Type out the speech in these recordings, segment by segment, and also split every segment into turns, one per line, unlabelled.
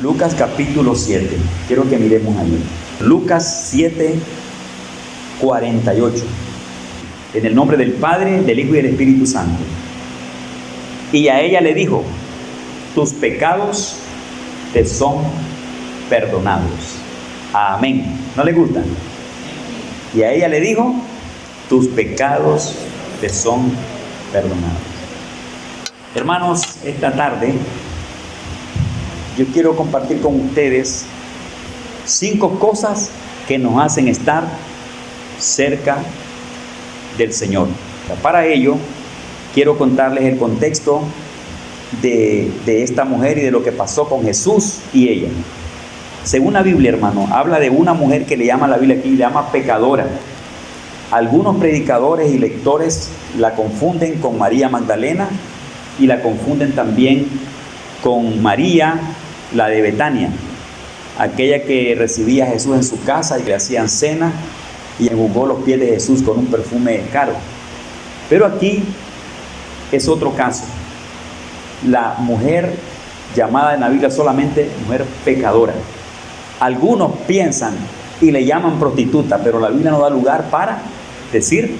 Lucas capítulo 7. Quiero que miremos ahí. Lucas 7, 48. En el nombre del Padre, del Hijo y del Espíritu Santo. Y a ella le dijo: tus pecados te son perdonados. Amén. ¿No le gustan? Y a ella le dijo: tus pecados te son perdonados. Hermanos, esta tarde yo quiero compartir con ustedes 5 cosas que nos hacen estar cerca del Señor. Para ello, quiero contarles el contexto de esta mujer y de lo que pasó con Jesús y ella. Según la Biblia, hermano, habla de una mujer que le llama la Biblia aquí, le llama pecadora. Algunos predicadores y lectores la confunden con María Magdalena y la confunden también con María, la de Betania, aquella que recibía a Jesús en su casa y le hacían cena y enjugó los pies de Jesús con un perfume caro. Pero aquí es otro caso. La mujer llamada en la Biblia solamente mujer pecadora. Algunos piensan y le llaman prostituta, pero la Biblia no da lugar para decir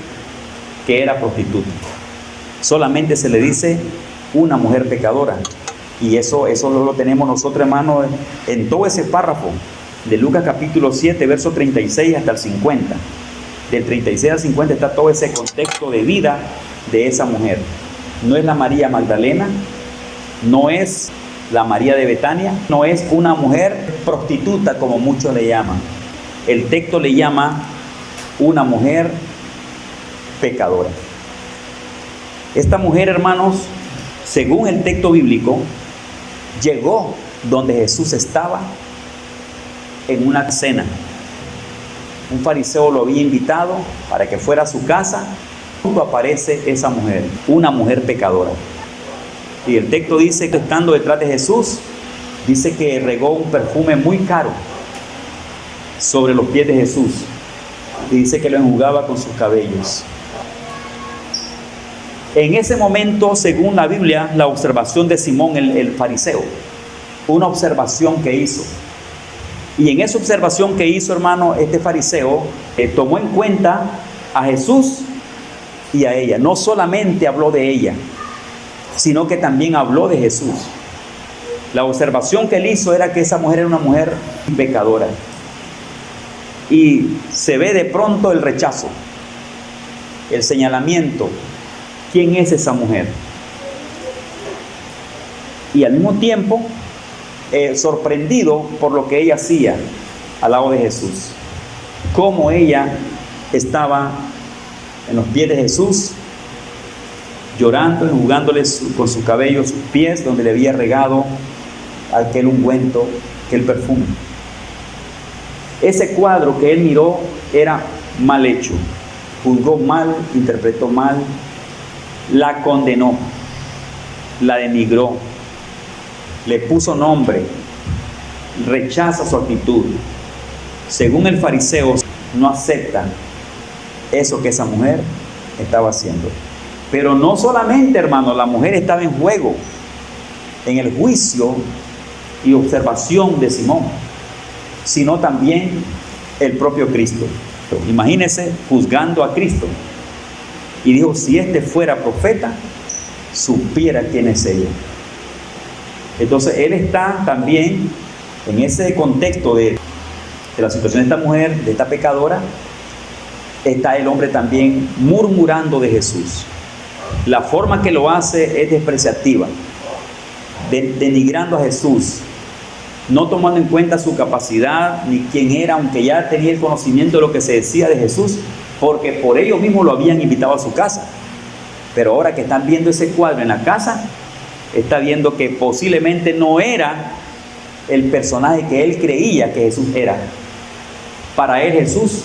que era prostituta. Solamente se le dice una mujer pecadora. Y eso lo tenemos nosotros, hermanos, en todo ese párrafo de Lucas capítulo 7, verso 36 hasta el 50. Del 36 al 50 está todo ese contexto de vida de esa mujer. No es la María Magdalena, no es la María de Betania, no es una mujer prostituta como muchos le llaman. El texto le llama una mujer pecadora. Esta mujer, hermanos, según el texto bíblico, llegó donde Jesús estaba en una cena. Un fariseo lo había invitado para que fuera a su casa. Junto aparece esa mujer, una mujer pecadora. Y el texto dice que estando detrás de Jesús, dice que regó un perfume muy caro sobre los pies de Jesús. Y dice que lo enjugaba con sus cabellos. En ese momento, según la Biblia, la observación de Simón el fariseo, una observación que hizo. Y en esa observación que hizo, hermano, este fariseo tomó en cuenta a Jesús y a ella. No solamente habló de ella, sino que también habló de Jesús. La observación que él hizo era que esa mujer era una mujer pecadora. Y se ve de pronto el rechazo, el señalamiento. ¿Quién es esa mujer? Y al mismo tiempo, sorprendido por lo que ella hacía al lado de Jesús. Cómo ella estaba en los pies de Jesús, llorando, enjugándole con su cabello sus pies, donde le había regado aquel ungüento, aquel perfume. Ese cuadro que él miró era mal hecho. Juzgó mal, interpretó mal, la condenó, la denigró, le puso nombre, rechaza su actitud. Según el fariseo, no acepta eso que esa mujer estaba haciendo. Pero no solamente, hermano, la mujer estaba en juego en el juicio y observación de Simón, sino también el propio Cristo. Imagínese juzgando a Cristo. Y dijo: si este fuera profeta, supiera quién es ella. Entonces él está también en ese contexto de la situación de esta mujer, de esta pecadora. Está el hombre también murmurando de Jesús. La forma que lo hace es despreciativa, denigrando a Jesús, no tomando en cuenta su capacidad ni quién era, aunque ya tenía el conocimiento de lo que se decía de Jesús, porque por ellos mismos lo habían invitado a su casa. Pero ahora que están viendo ese cuadro en la casa, está viendo que posiblemente no era el personaje que él creía que Jesús era. Para él Jesús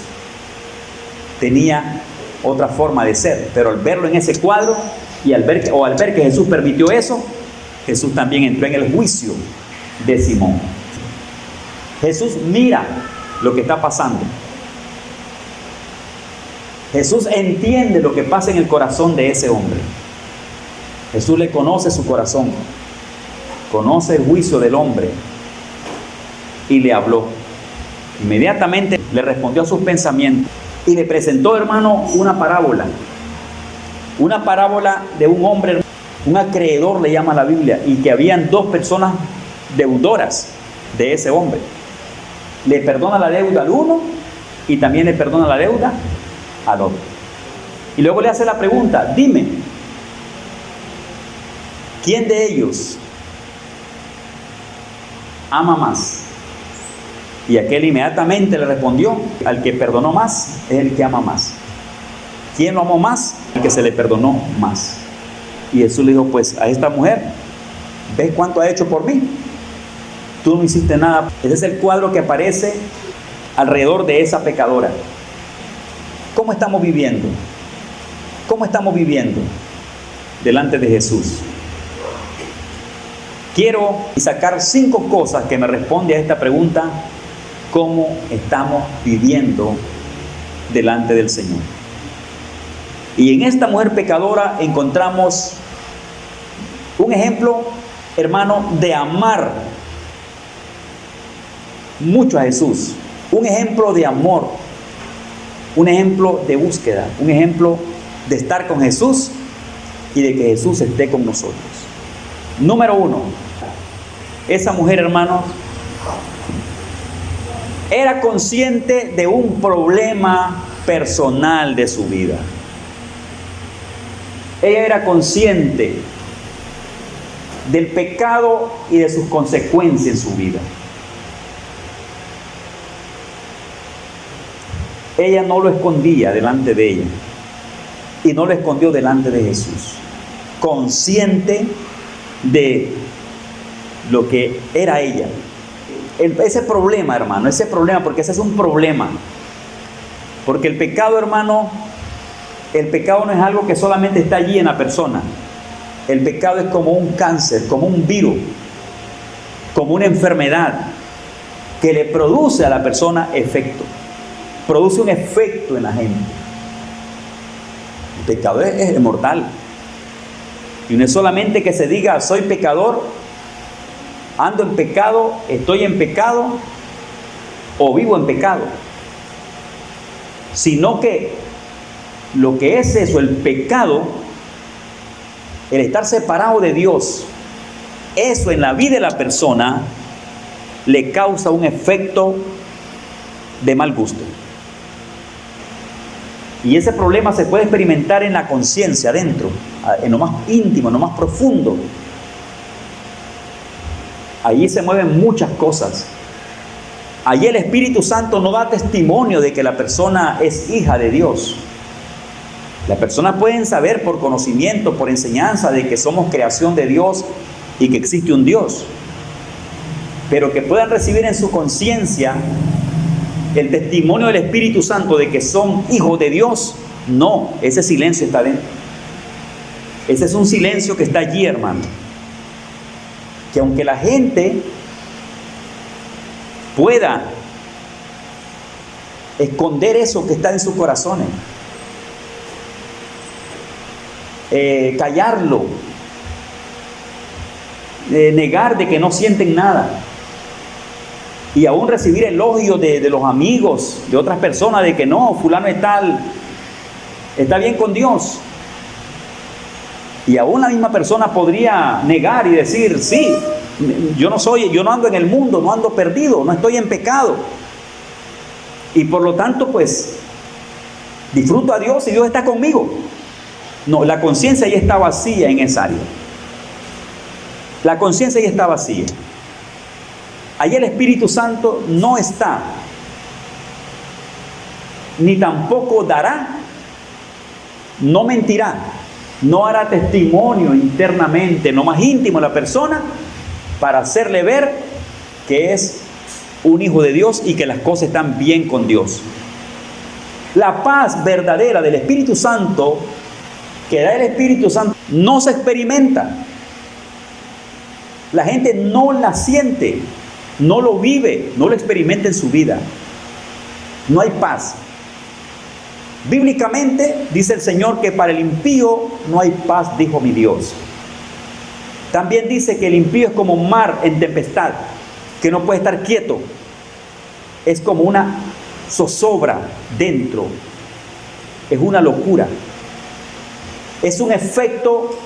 tenía otra forma de ser, pero al verlo en ese cuadro y al ver que Jesús permitió eso, Jesús también entró en el juicio de Simón. Jesús mira lo que está pasando. Jesús entiende lo que pasa en el corazón de ese hombre. Jesús le conoce su corazón, conoce el juicio del hombre, y le habló. Inmediatamente le respondió a sus pensamientos y le presentó, hermano, una parábola. Una parábola de un hombre, un acreedor le llama la Biblia, y que habían dos personas deudoras de ese hombre. Le perdona la deuda al uno y también le perdona la deuda al otro. Y luego le hace la pregunta: dime, ¿quién de ellos ama más? Y aquel inmediatamente le respondió: al que perdonó más es el que ama más. ¿Quién lo amó más? El que se le perdonó más. Y Jesús le dijo: pues a esta mujer, ¿ves cuánto ha hecho por mí? Tú no hiciste nada. Ese es el cuadro que aparece alrededor de esa pecadora. ¿Cómo estamos viviendo? ¿Cómo estamos viviendo delante de Jesús? Quiero sacar 5 cosas que me responden a esta pregunta: ¿cómo estamos viviendo delante del Señor? Y en esta mujer pecadora encontramos un ejemplo, hermano, de amar mucho a Jesús. Un ejemplo de amor, un ejemplo de búsqueda, un ejemplo de estar con Jesús y de que Jesús esté con nosotros. Número 1, esa mujer, hermano, era consciente de un problema personal de su vida. Ella era consciente del pecado y de sus consecuencias en su vida. Ella no lo escondía delante de ella y no lo escondió delante de Jesús. Consciente de lo que era ella. Ese problema, hermano, ese problema, porque ese es un problema. Porque el pecado, hermano, el pecado no es algo que solamente está allí en la persona. El pecado es como un cáncer, como un virus, como una enfermedad que le produce a la persona efecto. Produce un efecto en la gente. El pecado es mortal. Y no es solamente que se diga: soy pecador, ando en pecado, estoy en pecado o vivo en pecado. Sino que lo que es eso, el pecado, el estar separado de Dios, eso en la vida de la persona le causa un efecto de mal gusto. Y ese problema se puede experimentar en la conciencia, adentro, en lo más íntimo, en lo más profundo. Allí se mueven muchas cosas. Allí el Espíritu Santo no da testimonio de que la persona es hija de Dios. Las personas pueden saber por conocimiento, por enseñanza, de que somos creación de Dios y que existe un Dios. Pero que puedan recibir en su conciencia el testimonio del Espíritu Santo de que son hijos de Dios, no, ese silencio está dentro. Ese es un silencio que está allí, hermano. Que aunque la gente pueda esconder eso que está en sus corazones, callarlo, negar de que no sienten nada, y aún recibir elogios de los amigos, de otras personas, de que no, fulano está bien con Dios. Y aún la misma persona podría negar y decir: sí, yo no ando en el mundo, no ando perdido, no estoy en pecado. Y por lo tanto, pues, disfruto a Dios y Dios está conmigo. No, la conciencia ya está vacía en esa área. La conciencia ya está vacía. Allí el Espíritu Santo no está, ni tampoco dará, no mentirá, no hará testimonio internamente, no más íntimo de la persona, para hacerle ver que es un hijo de Dios y que las cosas están bien con Dios. La paz verdadera del Espíritu Santo, que da el Espíritu Santo, no se experimenta. La gente no la siente, no lo vive, no lo experimenta en su vida. No hay paz. Bíblicamente dice el Señor que para el impío no hay paz, dijo mi Dios. También dice que el impío es como mar en tempestad. que no puede estar quieto. Es como una zozobra dentro. Es una locura. Es un efecto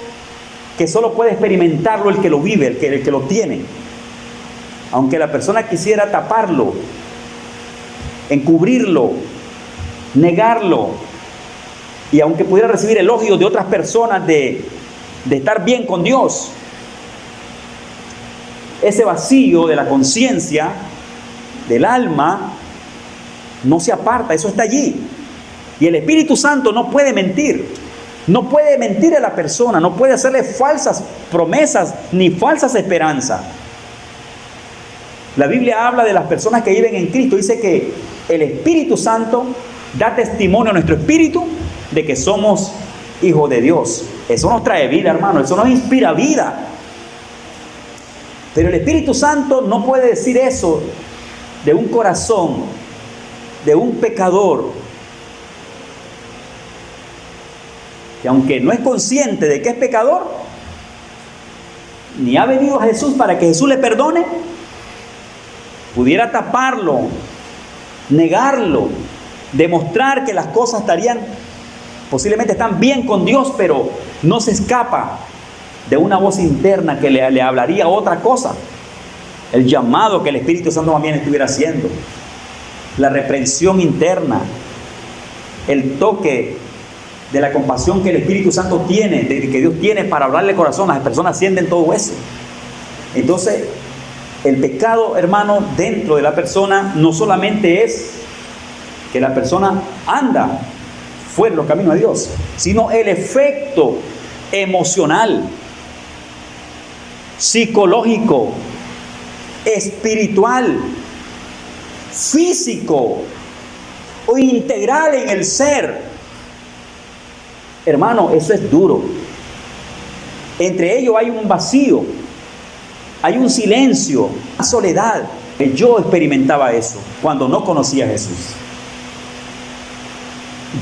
que solo puede experimentarlo el que lo vive, el que lo tiene. Aunque la persona quisiera taparlo, encubrirlo, negarlo, y aunque pudiera recibir elogios de otras personas de estar bien con Dios, ese vacío de la conciencia, del alma, no se aparta, eso está allí. Y el Espíritu Santo no puede mentir. No puede mentir a la persona, no puede hacerle falsas promesas ni falsas esperanzas. La Biblia habla de las personas que viven en Cristo. Dice que el Espíritu Santo da testimonio a nuestro espíritu de que somos hijos de Dios. Eso nos trae vida, hermano. Eso nos inspira vida. Pero el Espíritu Santo no puede decir eso de un corazón, de un pecador, que aunque no es consciente de que es pecador, ni ha venido a Jesús para que Jesús le perdone, pudiera taparlo, negarlo, demostrar que las cosas posiblemente están bien con Dios, pero no se escapa de una voz interna que le hablaría otra cosa. El llamado que el Espíritu Santo también estuviera haciendo, la reprensión interna, el toque de la compasión que el Espíritu Santo tiene, que Dios tiene para hablarle al corazón. Las personas sienten todo eso. Entonces, el pecado, hermano, dentro de la persona no solamente es que la persona anda fuera de los caminos de Dios, sino el efecto emocional, psicológico, espiritual, físico o integral en el ser. Hermano, eso es duro. Entre ellos hay un vacío, hay un silencio, una soledad. Yo experimentaba eso cuando no conocía a Jesús.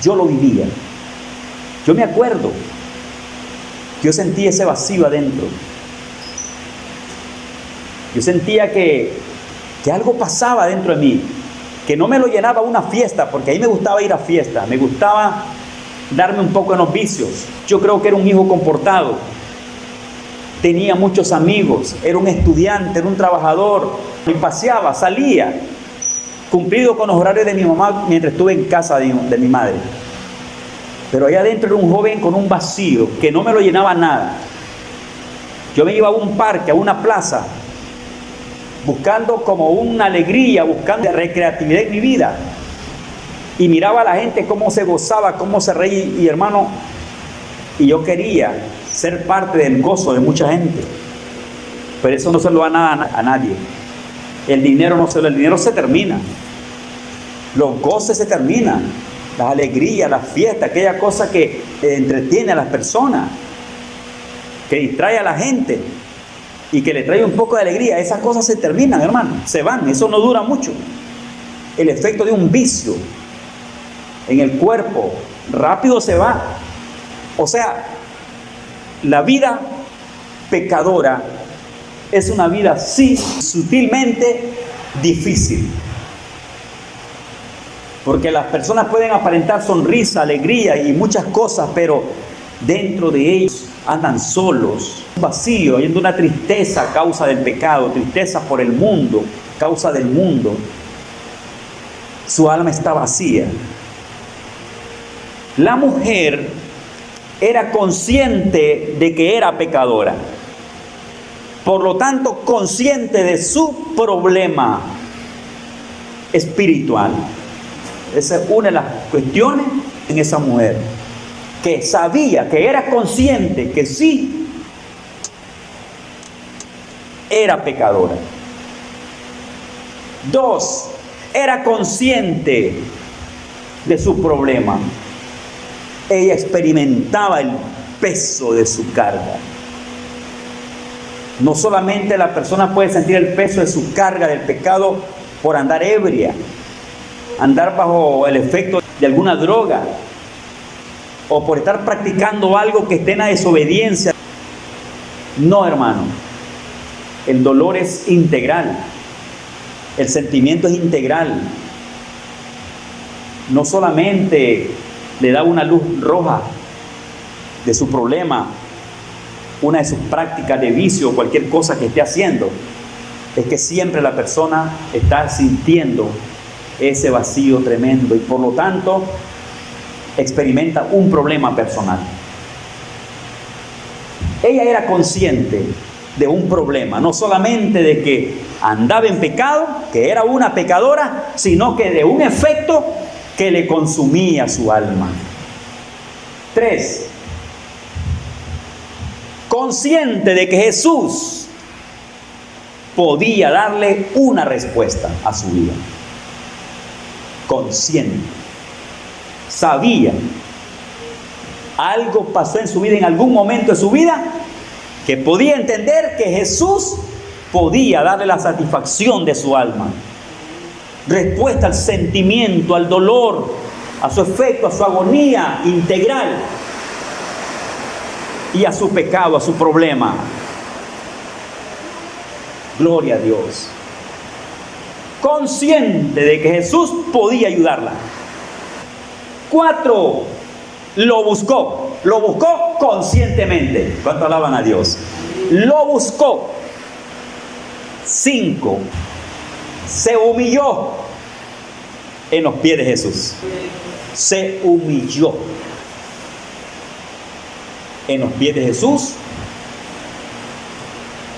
Yo lo vivía. Yo me acuerdo que yo sentía ese vacío adentro. Yo sentía que algo pasaba dentro de mí, que no me lo llenaba una fiesta, porque ahí me gustaba ir a fiestas, me gustaba darme un poco en los vicios. Yo creo que era un hijo comportado, tenía muchos amigos, era un estudiante, era un trabajador, y paseaba, salía, cumplido con los horarios de mi mamá mientras estuve en casa de mi madre. Pero allá adentro era un joven con un vacío que no me lo llenaba nada. Yo me iba a un parque, a una plaza, buscando como una alegría, buscando recreatividad en mi vida. Y miraba a la gente cómo se gozaba, cómo se reía. Y hermano, y yo quería ser parte del gozo de mucha gente. Pero eso no se lo da nada a nadie. El dinero el dinero se termina. Los goces se terminan. Las alegrías, las fiestas, aquella cosa que entretiene a las personas, que distrae a la gente y que le trae un poco de alegría. Esas cosas se terminan, hermano. Se van. Eso no dura mucho. El efecto de un vicio en el cuerpo rápido se va. O sea, la vida pecadora es una vida, sí, sutilmente difícil. Porque las personas pueden aparentar sonrisa, alegría y muchas cosas, pero dentro de ellos andan solos, vacíos, hay una tristeza a causa del pecado, tristeza por el mundo, causa del mundo. Su alma está vacía. La mujer era consciente de que era pecadora. Por lo tanto, consciente de su problema espiritual. Esa es una de las cuestiones en esa mujer. Que sabía, que era consciente que sí era pecadora. 2, era consciente de su problema. Ella experimentaba el peso de su carga. No solamente la persona puede sentir el peso de su carga del pecado por andar ebria, andar bajo el efecto de alguna droga, o por estar practicando algo que esté en la desobediencia. No, hermano. El dolor es integral. El sentimiento es integral. No solamente le da una luz roja de su problema, una de sus prácticas de vicio o cualquier cosa que esté haciendo, es que siempre la persona está sintiendo ese vacío tremendo y por lo tanto experimenta un problema personal. Ella era consciente de un problema, no solamente de que andaba en pecado, que era una pecadora, sino que de un efecto que le consumía su alma. 3. Consciente de que Jesús podía darle una respuesta a su vida. Consciente. Sabía. Algo pasó en su vida, en algún momento de su vida, que podía entender que Jesús podía darle la satisfacción de su alma. Respuesta al sentimiento, al dolor, a su efecto, a su agonía integral y a su pecado, a su problema. Gloria a Dios. Consciente de que Jesús podía ayudarla. 4. Lo buscó conscientemente. ¿Cuánto alaban a Dios? Lo buscó. 5. Se humilló en los pies de Jesús. Se humilló en los pies de Jesús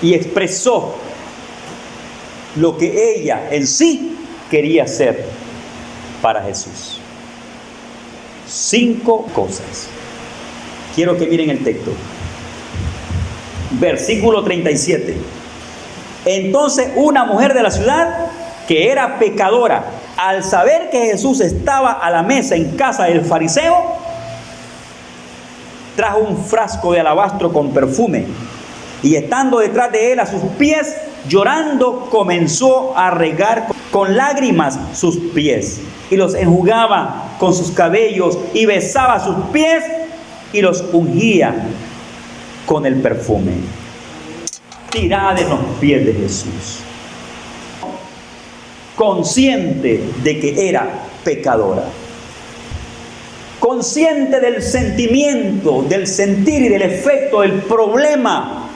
y expresó lo que ella en sí quería hacer para Jesús. 5 cosas. Quiero que miren el texto. Versículo 37. Entonces una mujer de la ciudad, que era pecadora, al saber que Jesús estaba a la mesa en casa del fariseo, trajo un frasco de alabastro con perfume y estando detrás de él a sus pies, llorando, comenzó a regar con lágrimas sus pies y los enjugaba con sus cabellos y besaba sus pies y los ungía con el perfume. Tirada en los pies de Jesús. Consciente de que era pecadora. Consciente del sentimiento, del sentir y del efecto, del problema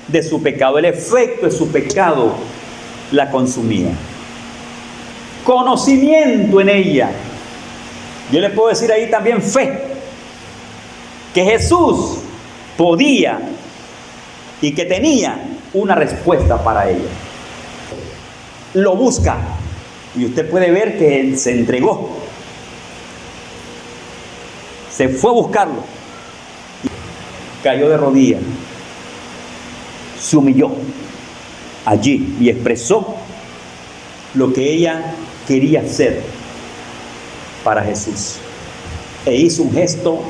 de su pecado. El efecto de su pecado la consumía. Conocimiento en ella. Yo le puedo decir ahí también fe. Que Jesús podía y que tenía una respuesta para ella. Lo busca y usted puede ver que él se entregó. Se fue a buscarlo. Cayó de rodillas. Se humilló allí y expresó lo que ella quería hacer para Jesús. E hizo un gesto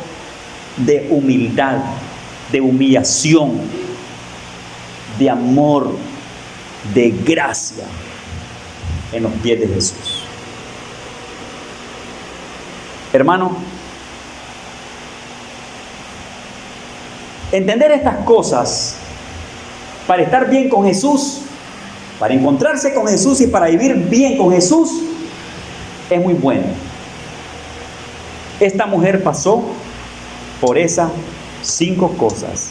de humildad, de humillación, de amor, de gracia en los pies de Jesús. Hermano, entender estas cosas para estar bien con Jesús, para encontrarse con Jesús y para vivir bien con Jesús, es muy bueno. Esta mujer pasó por esas 5 cosas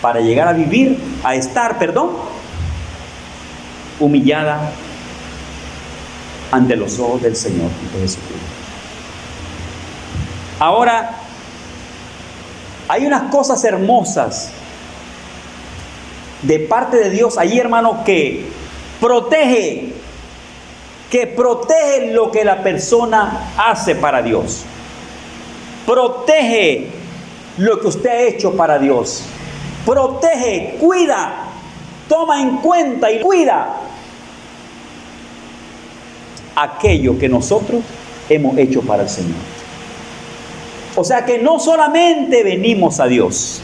para llegar a vivir, a estar, humillada ante los ojos del Señor de Jesucristo. Ahora, hay unas cosas hermosas de parte de Dios ahí, hermano, que protege lo que la persona hace para Dios. Protege lo que usted ha hecho para Dios. Protege, cuida, toma en cuenta y cuida aquello que nosotros hemos hecho para el Señor. O sea que no solamente venimos a Dios.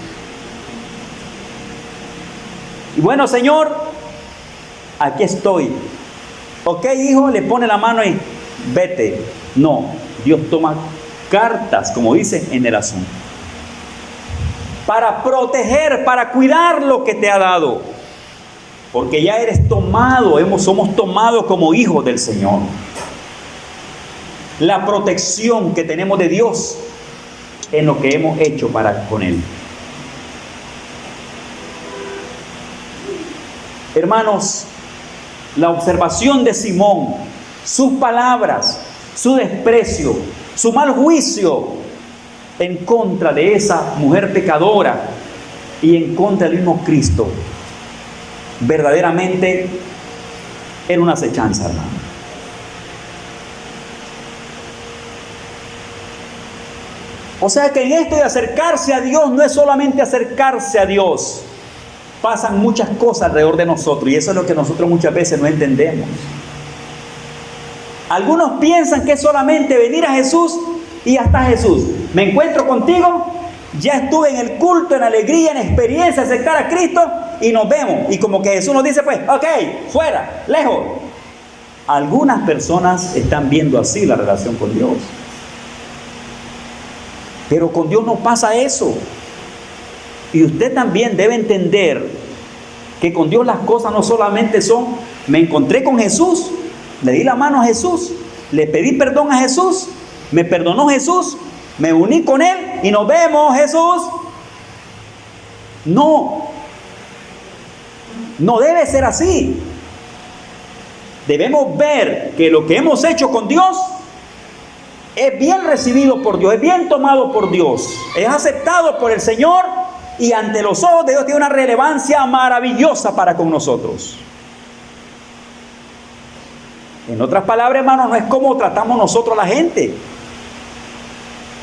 Y bueno, Señor, aquí estoy. Ok, hijo, le pone la mano y vete. No, Dios toma cartas, como dice, en el asunto. Para proteger, para cuidar lo que te ha dado. porque ya eres tomado, somos tomados como hijos del Señor. La protección que tenemos de Dios en lo que hemos hecho para con Él. Hermanos, la observación de Simón, sus palabras, su desprecio, su mal juicio en contra de esa mujer pecadora y en contra del mismo Cristo, verdaderamente era una acechanza, hermano. O sea que en esto de acercarse a Dios no es solamente acercarse a Dios. Pasan muchas cosas alrededor de nosotros y eso es lo que nosotros muchas veces no entendemos. Algunos piensan que es solamente venir a Jesús y ya está Jesús. Me encuentro contigo, ya estuve en el culto, en alegría, en experiencia, aceptar a Cristo y nos vemos. Y como que Jesús nos dice, pues, ok, fuera, lejos. Algunas personas están viendo así la relación con Dios. Pero con Dios no pasa eso. Y usted también debe entender que con Dios las cosas no solamente son, me encontré con Jesús, le di la mano a Jesús, le pedí perdón a Jesús, me perdonó Jesús, me uní con Él y nos vemos, Jesús. No, no debe ser así. Debemos ver que lo que hemos hecho con Dios es bien recibido por Dios, es bien tomado por Dios, es aceptado por el Señor y ante los ojos de Dios tiene una relevancia maravillosa para con nosotros. En otras palabras, hermano, no es como tratamos nosotros a la gente.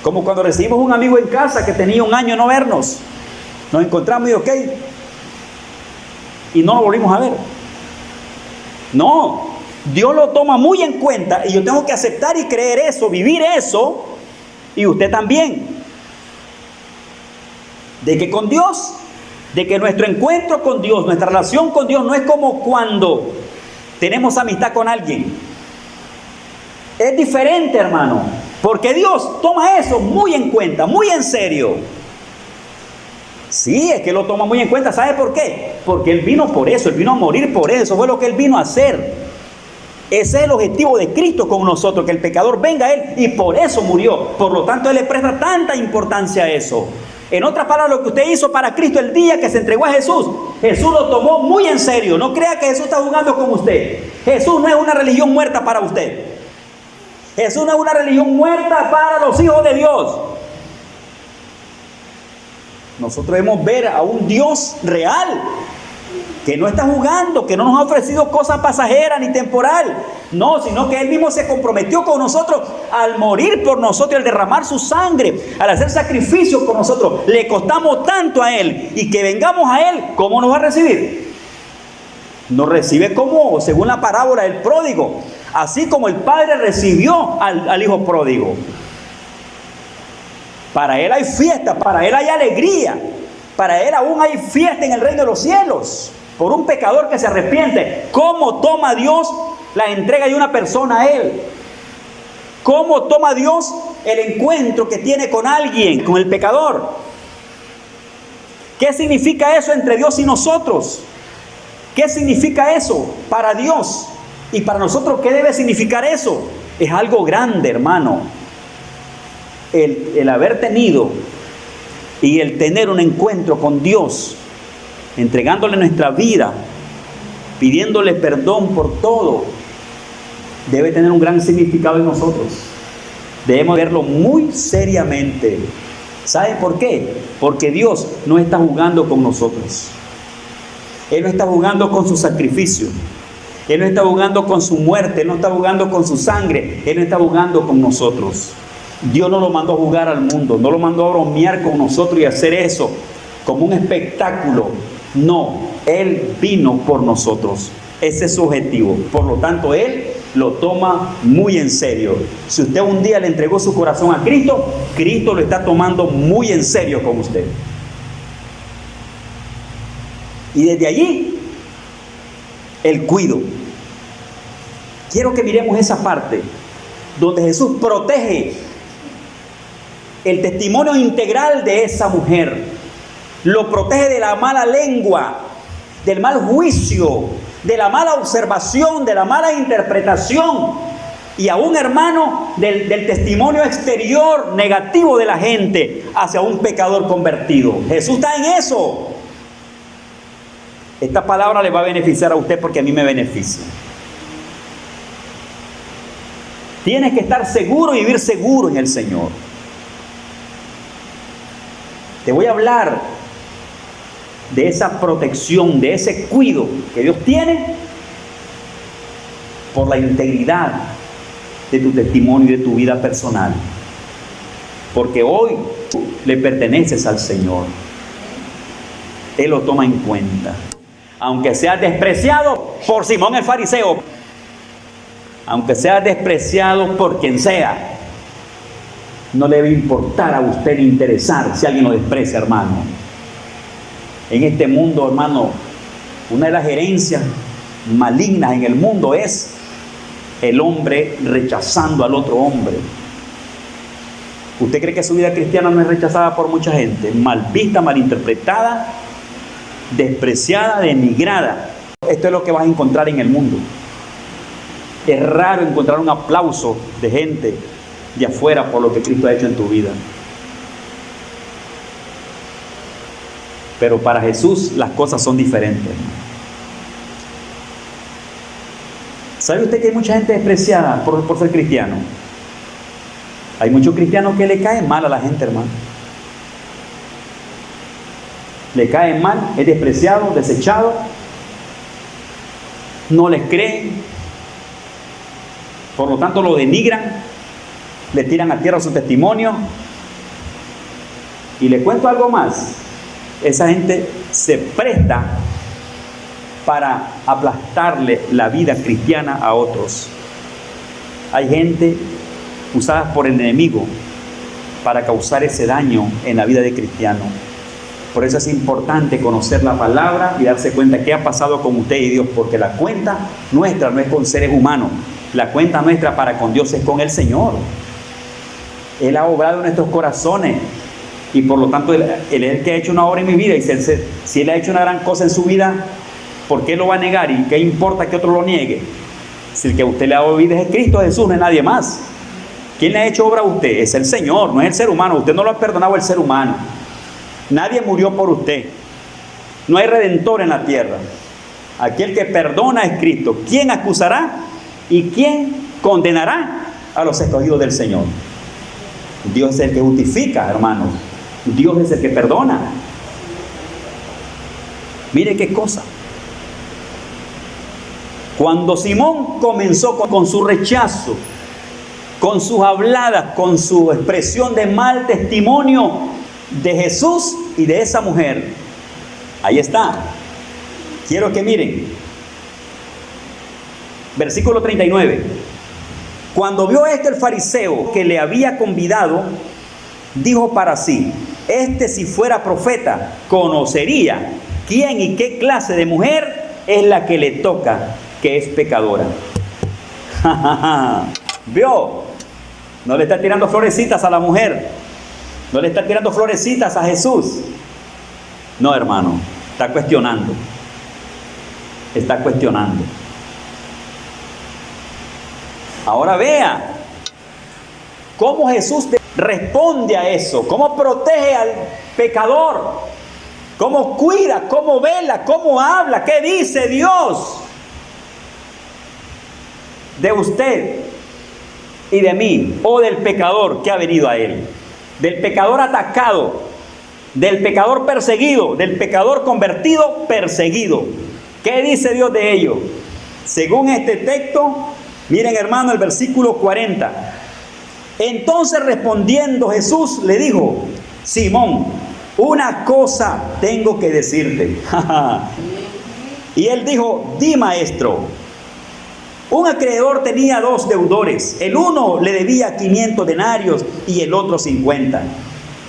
Como cuando recibimos un amigo en casa que tenía un año no vernos. Nos encontramos y ok. Y no lo volvimos a ver. No, Dios lo toma muy en cuenta y yo tengo que aceptar y creer eso, vivir eso. Y usted también. De que con Dios, de que nuestro encuentro con Dios, nuestra relación con Dios no es como cuando tenemos amistad con alguien. Es diferente, hermano, porque Dios toma eso muy en cuenta, muy en serio. Sí, es que lo toma muy en cuenta. ¿Sabe por qué? Porque Él vino por eso, Él vino a morir por eso, fue lo que Él vino a hacer. Ese es el objetivo de Cristo con nosotros, que el pecador venga a Él y por eso murió. Por lo tanto, Él le presta tanta importancia a eso. En otras palabras, lo que usted hizo para Cristo el día que se entregó a Jesús, Jesús lo tomó muy en serio. No crea que Jesús está jugando con usted. Jesús no es una religión muerta para usted. Jesús no es una religión muerta para los hijos de Dios. Nosotros debemos ver a un Dios real, que no está jugando, que no nos ha ofrecido cosas pasajeras ni temporal. No, sino que Él mismo se comprometió con nosotros al morir por nosotros, al derramar su sangre, al hacer sacrificios por nosotros. Le costamos tanto a Él y que vengamos a Él, ¿cómo nos va a recibir? Nos recibe como, según la parábola del pródigo, así como el padre recibió al hijo pródigo. Para Él hay fiesta, para Él hay alegría, para Él aún hay fiesta en el reino de los cielos. Por un pecador que se arrepiente, ¿cómo toma Dios la entrega de una persona a Él? ¿Cómo toma Dios el encuentro que tiene con alguien, con el pecador? ¿Qué significa eso entre Dios y nosotros? ¿Qué significa eso para Dios? Y para nosotros, ¿qué debe significar eso? Es algo grande, hermano. El haber tenido y el tener un encuentro con Dios, entregándole nuestra vida, pidiéndole perdón por todo, debe tener un gran significado en nosotros. Debemos verlo muy seriamente. ¿Saben por qué? Porque Dios no está jugando con nosotros. Él no está jugando con su sacrificio. Él no está jugando con su muerte. Él no está jugando con su sangre. Él no está jugando con nosotros. Dios no lo mandó a jugar al mundo. No lo mandó a bromear con nosotros y hacer eso como un espectáculo. No, Él vino por nosotros. Ese es su objetivo. Por lo tanto, Él lo toma muy en serio. Si usted un día le entregó su corazón a Cristo, Cristo lo está tomando muy en serio con usted. Y desde allí, el cuido. Quiero que miremos esa parte donde Jesús protege el testimonio integral de esa mujer. Lo protege de la mala lengua, del mal juicio, de la mala observación, de la mala interpretación y aún, hermano, del testimonio exterior negativo de la gente hacia un pecador convertido. Jesús está en eso. Esta palabra le va a beneficiar a usted porque a mí me beneficia. Tienes que estar seguro y vivir seguro en el Señor. Te voy a hablar de esa protección, de ese cuidado que Dios tiene por la integridad de tu testimonio y de tu vida personal. Porque hoy le perteneces al Señor. Él lo toma en cuenta. Aunque seas despreciado por Simón el fariseo, aunque seas despreciado por quien sea, no le debe importar a usted ni interesar si alguien lo desprecia, hermano. En este mundo, hermano, una de las herencias malignas en el mundo es el hombre rechazando al otro hombre. ¿Usted cree que su vida cristiana no es rechazada por mucha gente? Mal vista, mal interpretada, despreciada, denigrada. Esto es lo que vas a encontrar en el mundo. Es raro encontrar un aplauso de gente de afuera por lo que Cristo ha hecho en tu vida. Pero para Jesús las cosas son diferentes. ¿Sabe usted que hay mucha gente despreciada por ser cristiano? Hay muchos cristianos que le caen mal a la gente, hermano. Le caen mal, es despreciado, desechado. No les creen. Por lo tanto lo denigran. Le tiran a tierra su testimonio. Y le cuento algo más. Esa gente se presta para aplastarle la vida cristiana a otros. Hay gente usada por el enemigo para causar ese daño en la vida de cristiano. Por eso es importante conocer la palabra y darse cuenta qué ha pasado con usted y Dios, porque la cuenta nuestra no es con seres humanos. La cuenta nuestra para con Dios es con el Señor. Él ha obrado en nuestros corazones. Y por lo tanto, Él es el que ha hecho una obra en mi vida. Y si Él ha hecho una gran cosa en su vida, ¿por qué lo va a negar? ¿Y qué importa que otro lo niegue? Si el que a usted le ha dado vida es Cristo Jesús, no es nadie más. ¿Quién le ha hecho obra a usted? Es el Señor, no es el ser humano. Usted no lo ha perdonado el ser humano. Nadie murió por usted. No hay redentor en la tierra. Aquel que perdona es Cristo. ¿Quién acusará y quién condenará a los escogidos del Señor? Dios es el que justifica, hermanos. Dios es el que perdona. Mire qué cosa. Cuando Simón comenzó con su rechazo, con sus habladas, con su expresión de mal testimonio de Jesús y de esa mujer, ahí está. Quiero que miren. Versículo 39. Cuando vio el fariseo que le había convidado, dijo para sí: si fuera profeta, conocería quién y qué clase de mujer es la que le toca, que es pecadora. ¿Vio? No le está tirando florecitas a la mujer. No le está tirando florecitas a Jesús. No, hermano. Está cuestionando. Está cuestionando. Ahora vea cómo Jesús responde a eso, cómo protege al pecador, cómo cuida, cómo vela, cómo habla, qué dice Dios de usted y de mí, o del pecador que ha venido a Él, del pecador atacado, del pecador perseguido, del pecador convertido, perseguido. ¿Qué dice Dios de ello? Según este texto, miren, hermano, el versículo 40. Entonces respondiendo Jesús le dijo: Simón, una cosa tengo que decirte. Y él dijo: di, maestro. Un acreedor tenía 2 deudores. El uno le debía 500 denarios y el otro 50.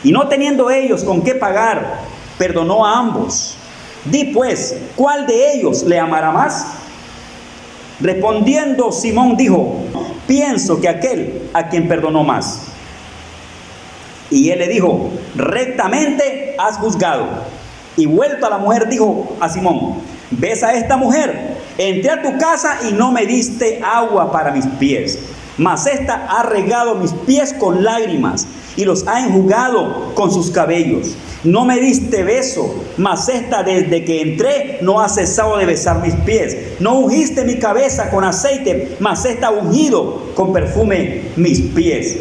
Y no teniendo ellos con qué pagar, perdonó a ambos. Di pues, ¿cuál de ellos le amará más? Respondiendo Simón dijo: pienso que aquel a quien perdonó más. Y él le dijo: rectamente has juzgado. Y vuelto a la mujer dijo a Simón: ¿ves a esta mujer? Entré a tu casa y no me diste agua para mis pies, mas esta ha regado mis pies con lágrimas y los ha enjugado con sus cabellos. No me diste beso, mas esta desde que entré no ha cesado de besar mis pies. No ungiste mi cabeza con aceite, mas esta ha ungido con perfume mis pies.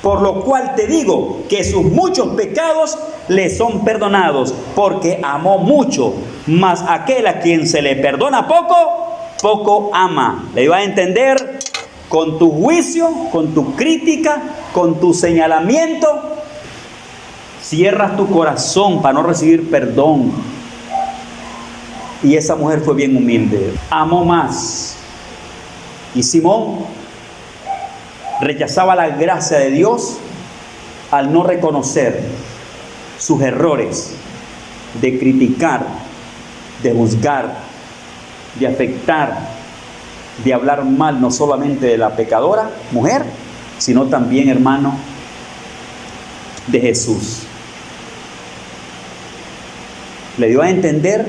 Por lo cual te digo que sus muchos pecados le son perdonados, porque amó mucho. Mas aquel a quien se le perdona poco, poco ama. ¿Le iba a entender? Con tu juicio, con tu crítica, con tu señalamiento, cierras tu corazón para no recibir perdón. Y esa mujer fue bien humilde, amó más. Y Simón rechazaba la gracia de Dios al no reconocer sus errores, de criticar, de juzgar, de afectar, de hablar mal no solamente de la pecadora mujer, sino también, hermano, de Jesús. Le dio a entender,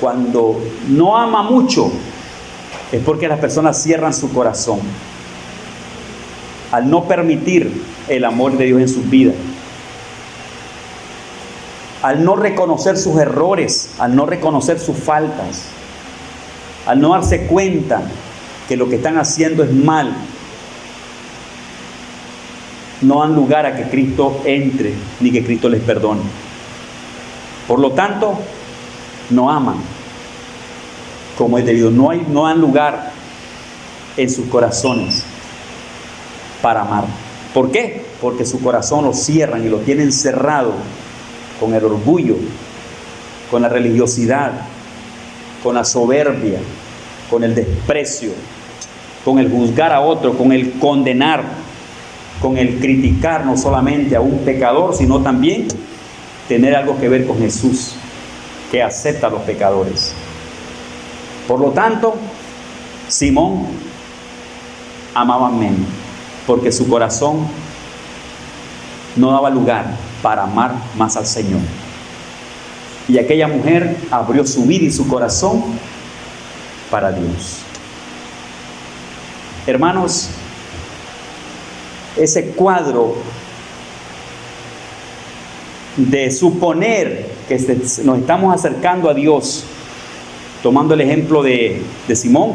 cuando no ama mucho, es porque las personas cierran su corazón al no permitir el amor de Dios en sus vidas, al no reconocer sus errores, al no reconocer sus faltas, al no darse cuenta que lo que están haciendo es mal, no dan lugar a que Cristo entre ni que Cristo les perdone. Por lo tanto, no aman como es debido. No dan lugar en sus corazones para amar. ¿Por qué? Porque su corazón lo cierran y lo tienen cerrado con el orgullo, con la religiosidad, con la soberbia, con el desprecio, con el juzgar a otro, con el condenar, con el criticar no solamente a un pecador, sino también tener algo que ver con Jesús, que acepta a los pecadores. Por lo tanto, Simón amaba menos, porque su corazón no daba lugar para amar más al Señor. Y aquella mujer abrió su vida y su corazón para Dios. Hermanos, ese cuadro de suponer que nos estamos acercando a Dios, tomando el ejemplo de Simón,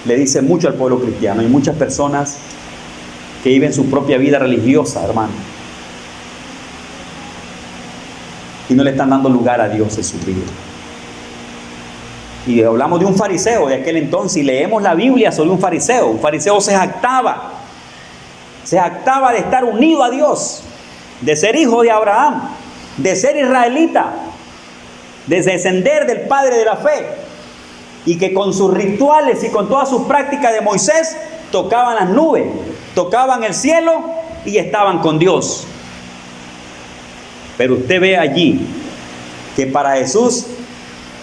le dice mucho al pueblo cristiano. Hay muchas personas que viven su propia vida religiosa, hermano, y no le están dando lugar a Dios en su vida. Y hablamos de un fariseo de aquel entonces y leemos la Biblia sobre un fariseo. Un fariseo se jactaba de estar unido a Dios, de ser hijo de Abraham, de ser israelita, de descender del padre de la fe, y que con sus rituales y con todas sus prácticas de Moisés tocaban las nubes, tocaban el cielo y estaban con Dios. Pero usted ve allí que para Jesús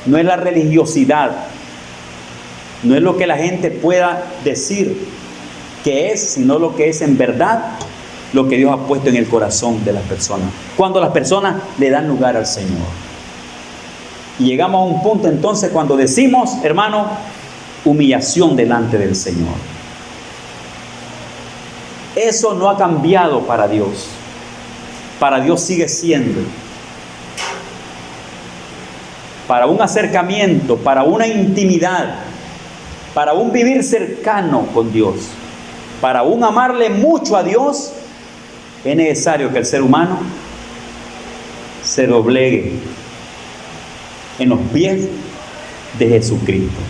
no es la religiosidad, no es lo que la gente pueda decir que es, sino lo que es en verdad lo que Dios ha puesto en el corazón de las personas, cuando las personas le dan lugar al Señor. Y llegamos a un punto entonces cuando decimos, hermano, humillación delante del Señor. Eso no ha cambiado para Dios. Para Dios sigue siendo, para un acercamiento, para una intimidad, para un vivir cercano con Dios, para un amarle mucho a Dios, es necesario que el ser humano se doblegue en los pies de Jesucristo,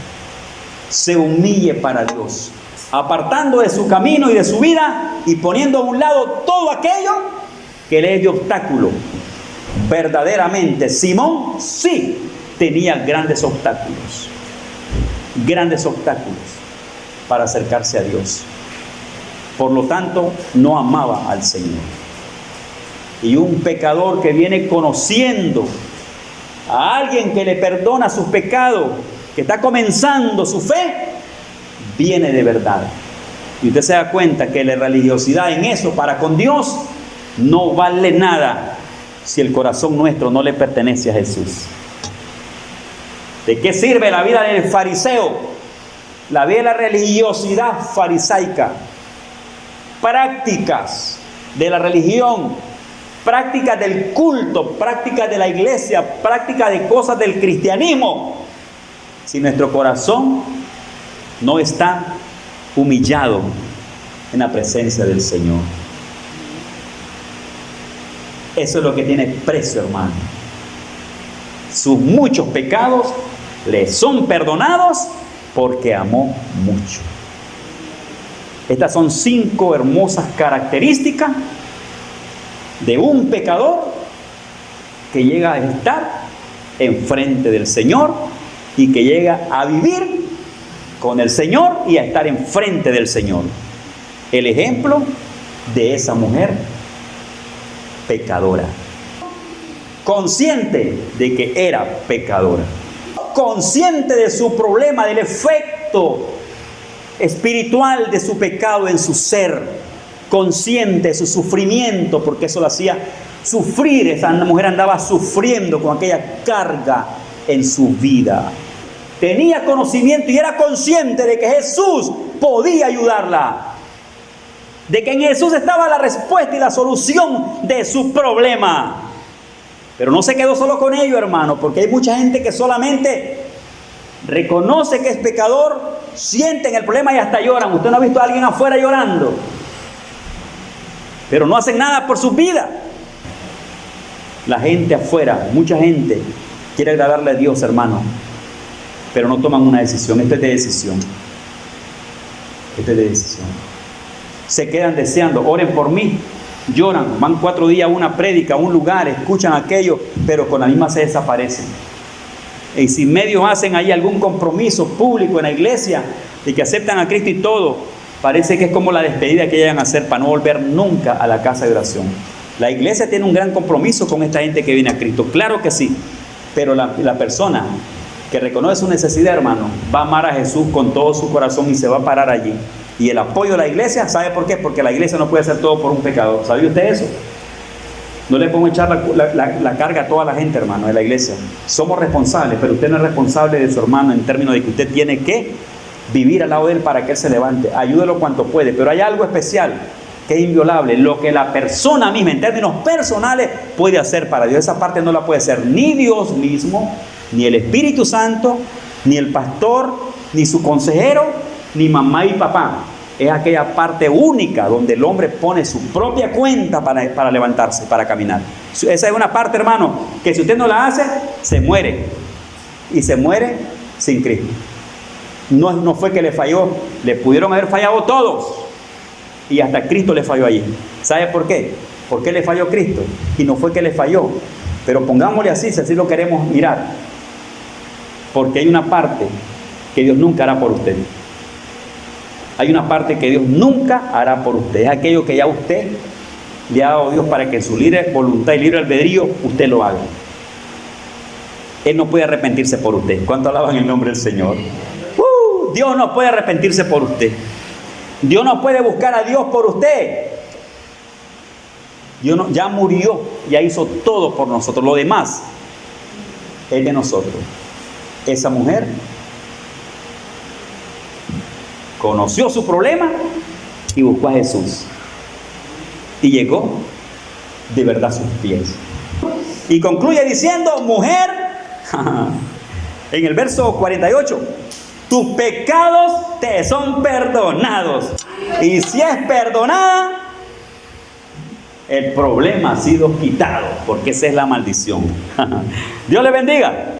se humille para Dios, apartando de su camino y de su vida y poniendo a un lado todo aquello que le es de obstáculo. Verdaderamente Simón sí tenía grandes obstáculos para acercarse a Dios. Por lo tanto, no amaba al Señor. Y un pecador que viene conociendo a alguien que le perdona sus pecados, que está comenzando su fe, viene de verdad. Y usted se da cuenta que la religiosidad en eso para con Dios no vale nada si el corazón nuestro no le pertenece a Jesús. ¿De qué sirve la vida del fariseo? La vida de la religiosidad farisaica. Prácticas de la religión, prácticas del culto, prácticas de la iglesia, prácticas de cosas del cristianismo. Si nuestro corazón no está humillado en la presencia del Señor. Eso es lo que tiene precio, hermano. Sus muchos pecados le son perdonados porque amó mucho. Estas son 5 hermosas características de un pecador que llega a estar enfrente del Señor y que llega a vivir con el Señor y a estar enfrente del Señor. El ejemplo de esa mujer pecadora, consciente de que era pecadora, consciente de su problema, del efecto espiritual de su pecado en su ser, consciente de su sufrimiento, porque eso lo hacía sufrir. Esa mujer andaba sufriendo con aquella carga en su vida. Tenía conocimiento y era consciente de que Jesús podía ayudarla, de que en Jesús estaba la respuesta y la solución de su problema. Pero no se quedó solo con ello, hermano, porque hay mucha gente que solamente reconoce que es pecador, sienten el problema y hasta lloran. Usted no ha visto a alguien afuera llorando, pero no hacen nada por su vida. La gente afuera, mucha gente quiere agradarle a Dios, hermano, pero no toman una decisión. Esto es de decisión. Esto es de decisión. Se quedan deseando, oren por mí, lloran, van 4 días a una prédica, a un lugar, escuchan aquello, pero con la misma se desaparecen. Y si medio hacen ahí algún compromiso público en la iglesia y que aceptan a Cristo y todo, parece que es como la despedida que llegan a hacer para no volver nunca a la casa de oración. La iglesia tiene un gran compromiso con esta gente que viene a Cristo, claro que sí, pero la persona que reconoce su necesidad, hermano, va a amar a Jesús con todo su corazón y se va a parar allí. Y el apoyo de la iglesia, ¿sabe por qué? Porque la iglesia no puede hacer todo por un pecador. ¿Sabía usted eso? No le podemos echar la carga a toda la gente, hermano, de la iglesia. Somos responsables, pero usted no es responsable de su hermano en términos de que usted tiene que vivir al lado de él para que él se levante. Ayúdelo cuanto puede, pero hay algo especial que es inviolable, lo que la persona misma en términos personales puede hacer para Dios. Esa parte no la puede hacer ni Dios mismo, ni el Espíritu Santo, ni el pastor, ni su consejero, ni mamá y papá. Es aquella parte única donde el hombre pone su propia cuenta para levantarse, para caminar. Esa es una parte, hermano, que si usted no la hace, se muere. Y se muere sin Cristo. No fue que le falló, le pudieron haber fallado todos. Y hasta Cristo le falló allí. ¿Sabe por qué? ¿Por qué le falló Cristo? Y no fue que le falló. Pero pongámosle así, si así lo queremos mirar. Porque hay una parte que Dios nunca hará por usted. Hay una parte que Dios nunca hará por usted. Es aquello que ya usted le ha dado Dios para que en su libre voluntad y libre albedrío usted lo haga. Él no puede arrepentirse por usted. ¿Cuánto alaban el nombre del Señor? Dios no puede arrepentirse por usted. Dios no puede buscar a Dios por usted. Dios ya murió, ya hizo todo por nosotros. Lo demás es de nosotros. Esa mujer conoció su problema y buscó a Jesús. Y llegó de verdad a sus pies. Y concluye diciendo, mujer, en el verso 48, tus pecados te son perdonados. Y si es perdonada, el problema ha sido quitado, porque esa es la maldición. Dios le bendiga.